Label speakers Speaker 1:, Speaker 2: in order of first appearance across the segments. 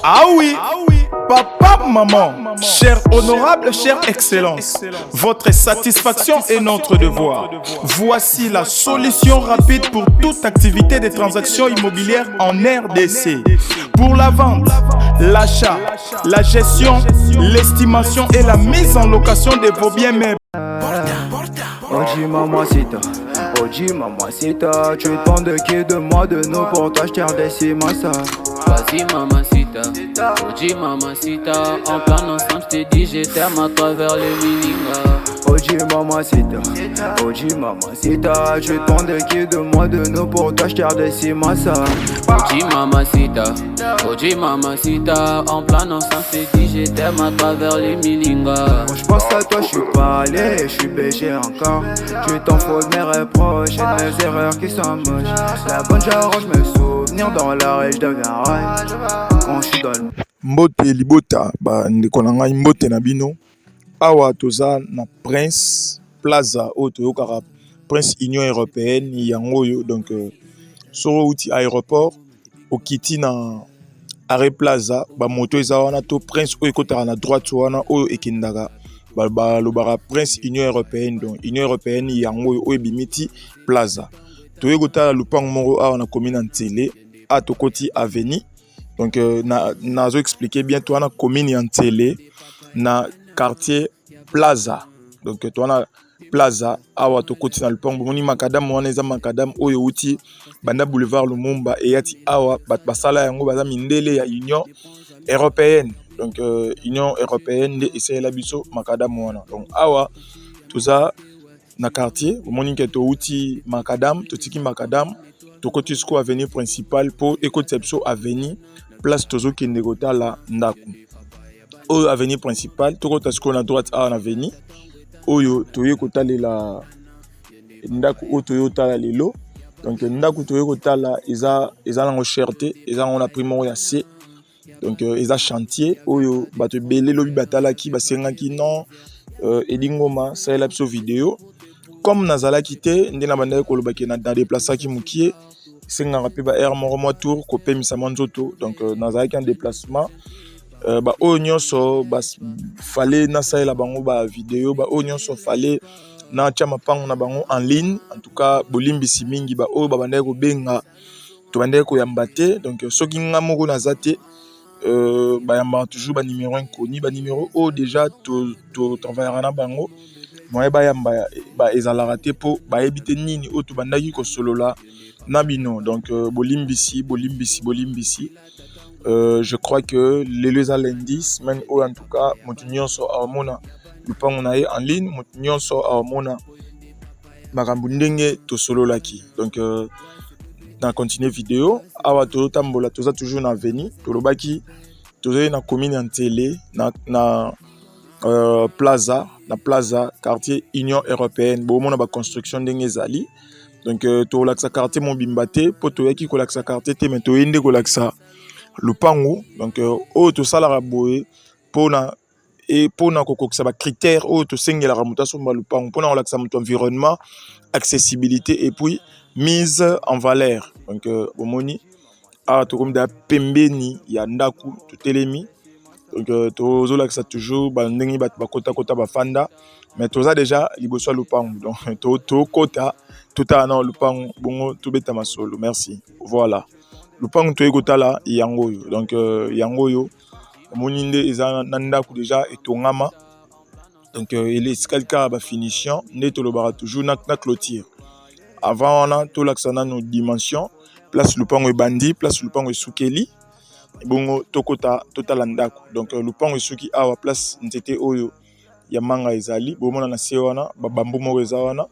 Speaker 1: Ah oui, papa, maman, cher honorable, chère excellence, votre satisfaction est notre devoir. Voici la solution rapide pour toute activité de transactions immobilières en RDC. Pour la vente, l'achat, la gestion, l'estimation et la mise en location de vos biens meubles.
Speaker 2: Oji mamacita, Oji mamacita, tu demandes qui de moi de nous pour t'acheter des massa.
Speaker 3: Vas-y mamacita, Oji mamacita, en plan ensemble je t'ai dit je t'aime à travers le milinga.
Speaker 2: Oji mamacita, tu demandes qui de moi de nous pour t'acheter des massa.
Speaker 3: Oji mamacita, en plan ensemble je t'ai dit je t'aime à travers le milinga.
Speaker 2: Quand je pense à toi je suis pas allé, je suis BG encore. Tu t'en fous de mes reproches et de mes erreurs qui sont moches. La bonne j'arrange mes souvenirs dans la je deviens rage. Quand je suis dans le
Speaker 1: Mbote libota ba ndeko na ngai mbote na bino awa toza na Prince Plaza oyo toyokaka Prince Union Européenne yango oyo donc soro uti aéroport okiti na Arrêt Plaza ba moto eza wana to Prince oyo ekotaka na droite wana oyo ekendaka balobaka Prince Union Européenne donc Union Européenne yango oyo ebimiti Plaza toye kotala lupango moko awa na commune Ntsele a tokoti avenue. Donc, nazo expliqué bien, toi, na commune Ntsele, na quartier Plaza. Donc, toi, na Plaza, awa to koti na lupango, moni makadam, wana eza makadam, oyo uti, banda boulevard Lumumba, et yati awa, basala yango, baza mindele ya Union Européenne. Donc, Union Européenne, de essayer la biso, makadam wana. Donc, awa, toza na quartier, moni ke to uti makadam, to tiki makadam, to koti sko avenue principale, pour écoutepso avenue, place tozo kindegota la ndaku. Oyo avenue principale, to kota sko na droite a na avenue. Oyo toye kota la ndaku o toyo tala lelo. Donc ndaku toye kota la eza na cherté, eza on a primo ya C. Donc eza chantier oyo bato belé lobi batala ki basenga ki non edingoma ça la pso vidéo. Comme nazala kité ndena banda ko lobaki na déplacer ki mukie. Senga rapé ba air moro tour ko pemisa manzoto. Donc nazala ki en déplacement ba oignon so ba fallait na ça la bango ba vidéo ba oignon so fallait na chama pango na bango en ligne. En tout cas bolimbi simingi ba o ba banda ko benga to banda ko yambate. Donc soki nga moko nazate ba yamba toujours ba numéro inconnu ba numéro o déjà to t'enverra na bango. Moi ba yamba ba ezala raté po ba ebité nini o to banda ki ko solola nabino. Donc bolimbisi. Je crois que les l'indice, même en tout cas, mon so a mona, le pan on a en ligne, mon so a mona, marambundenge to solo laki. Donc, dans continuer vidéo, awa to tambola, to za toujours na veni, to lo baki, to za na commune Ntsele, na plaza, quartier Union Européenne, bon mona ba construction ndenge zali. Donc, to laksa quartier mon bimbate, po to yaki ko laksa quartier te, mais to yende ko laksa lupango. Donc o to sala boye pona kokokisa ba critères o to sengela ramutation ba lupango pona relaxer mon environnement, accessibilité et puis mise en valeur. Donc bomoni a to comme da pembeni ya ndaku to telemi. Donc to zolaxa toujours ba ndenge ba kota ba fanda mais to za déjà liboso lupango. Donc to kota tout à na lupango bongo to beta masolo. Merci. Voilà. Lupango to ekotala yango yo. Donc yango yo moninde eza nandaku déjà etongama. Donc il est calca ba finition ne to lobara toujours na clôture. Avant on a to laksana nos dimensions, place lupango ebandi, place lupango esukeli. Bongo tokota total ndaku. Donc lupango esuki awa place ntete oyo ya manga ezali, bomona na se wana ba bambu mo eza wana.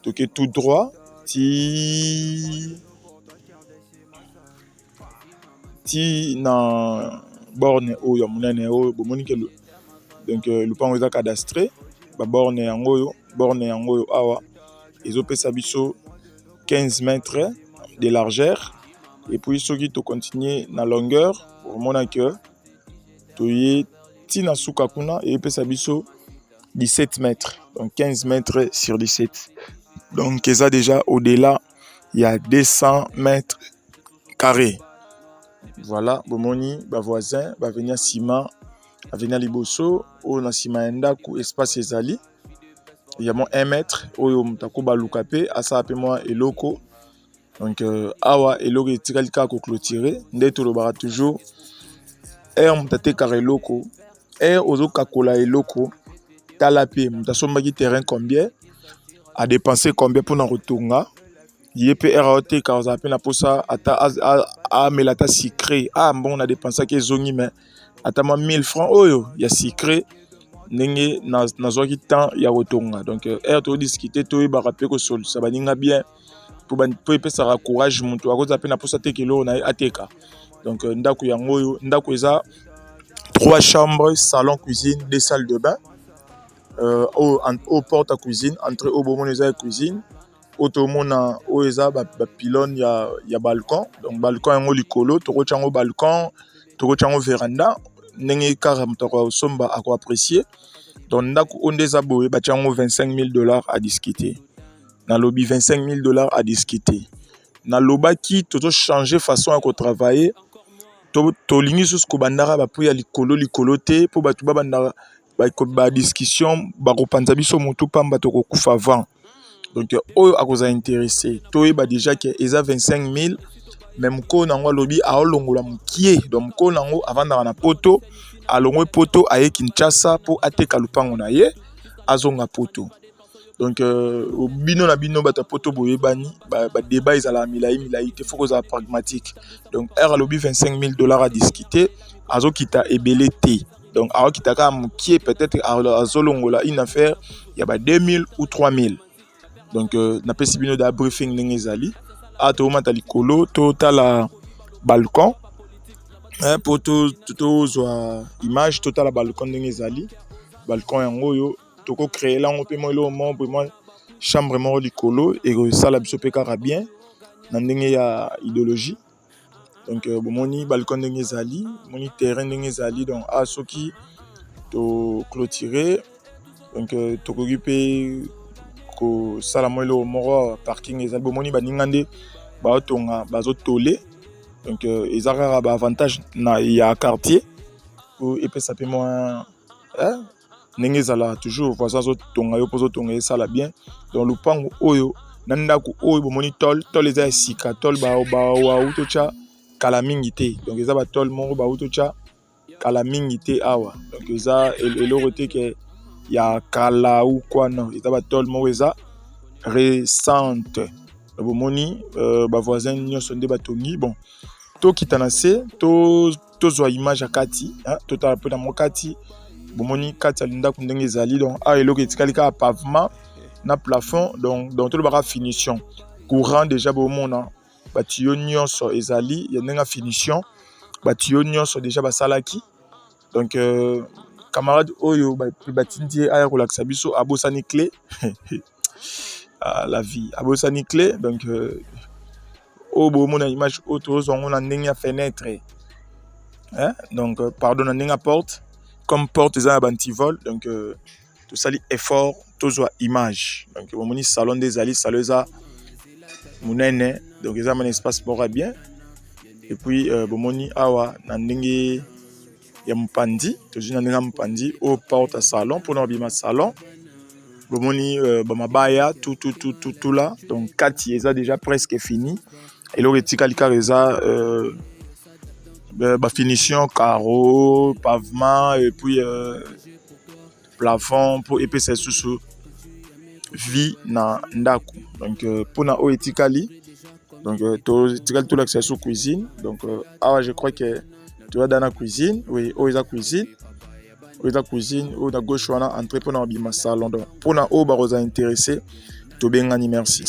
Speaker 1: Toke tout droit ti na borne oyo monene oyo bomoni ke donc lupango eza cadastré ba borne yango yo awa ezopesa biso 15 mètres de largeur et puis soki to continuer na longueur omona que toye ti na suka kuna et epesa biso 17 mètres, donc 15 mètres sur 17. Donc eza déjà au-delà il y a 200 mètres carrés. Voilà, bomoni ba voisin ba venir sima, ba venir liboso, o na sima endaku espace ezali. Il y a mon 1 mètre, oyo mutako ba luka pe asa pe moi eloko. Donc awa eloko etikali ka ko clôturer, nde to lobara toujours mutate kare eloko, ozo kakola eloko, tala pe mutasombaki terrain combien, a dépenser combien pour na retonga. Yépe RAOT car ça peine pour ça à melata secret bon on a dépensé que zongi mais atama 1000 francs oyo ya secret nenge na zoki temps ya rotonga donc to discuter to ba rappeler que sol ça baninga bien pour pe ça courage muntu akoza peine pour ça te kilo na ateka donc ndako yango oyo ndako eza 3 chambres, salon, cuisine, 2 salles de bain au porte à cuisine, entrée au bon les cuisine. Automona oeza ba pylône ya balcon donc balcon yango likolo toko chango balcon toko chango véranda ndenge kara mutoko somba ako apprécier donc ndako ondeza boye ba chango $25,000 à discuter na lobby $25,000 à discuter na lobaki toto changer façon à travailler to lingi sous ko bandara ba po ya likolo te po batu ba bandara ba discussion ba ko panza biso mutu pamba to ko kufa avant. Donc, oyo akoza intéressé. Toi, bah déjà que eza 25,000, même ko nango lobby a olongola mukie. Donc ko nango avant na poto, a longo poto aye Kinshasa pour ateka lupango na ye, azonga poto. Donc bino na bino bata poto boye bani, ba débat ezala milai te faut que ça pragmatique. Donc lobby $25,000 à discuter, azo kita ebele te. Donc azo kita ka mukie peut-être azolongola une affaire, il y a ba 2,000 ou 3,000. Donc na pesi bino da briefing ndenge ezali to mata likolo to tala balcon pour to zwa image to tala balcon ndenge ezali balcon yango yo toko créer lango pe mo lo mo chambre mo likolo et sala biso pe kaka bien na ndenge ya idéologie donc bomoni balcon ndenge ezali moni terrain ndenge ezali donc soki to clôturer donc toko pe ko salamolo moro parking ezali bomoni baningande ba tonga bazo tolé donc ezaka ba avantage na ya quartier ou epesa pe moi ndenge ezala toujours voisin zo tonga yo pozo tonga sala bien donc lupango oyo na ndako oyo bomoni tol eza sika tol ba utocha kala mingi te donc eza ba tol moko ba utocha kala mingi te awa donc eza eloko te ke ya kala ou quoi non eza ba tol moko eza récente bomoni ba voisin nyonso nde batongi bon to kitana se to zwa image akati to tala pe na mokati bomoni kati ndako ndenge ezali donc eloko etikali ka pavement na plafond donc to lobaka finition courant déjà bomona batio nyonso ezali ya ndenge finition batio nyonso déjà basalaki donc camarade oyo batindi aya kolakisa biso abosani clé la vie abosani clé donc bomona image auto zongo na ndenge ya fenêtre donc pardon na ndenge porte comme porte eza bantivol donc to sali effort to zwa image donc bomoni salon des ali salon eza munene donc eza un espace moko bien et puis bomoni awa na ndenge ya mpandi tozi na ndenge mpandi au porte à salon pour na salon bomoni bamabaya tout là donc kati eza déjà presque fini et le retikali car eza finition carreau pavement et puis plafond pour épaissir sous vie na ndako donc pour na etikali donc etikali tout l'accès sous cuisine donc je crois que tu vas dans la cuisine oui eza cuisine ou na gauche wana entrer pour na bima salon donc pour na baroza intéressé to bengani merci.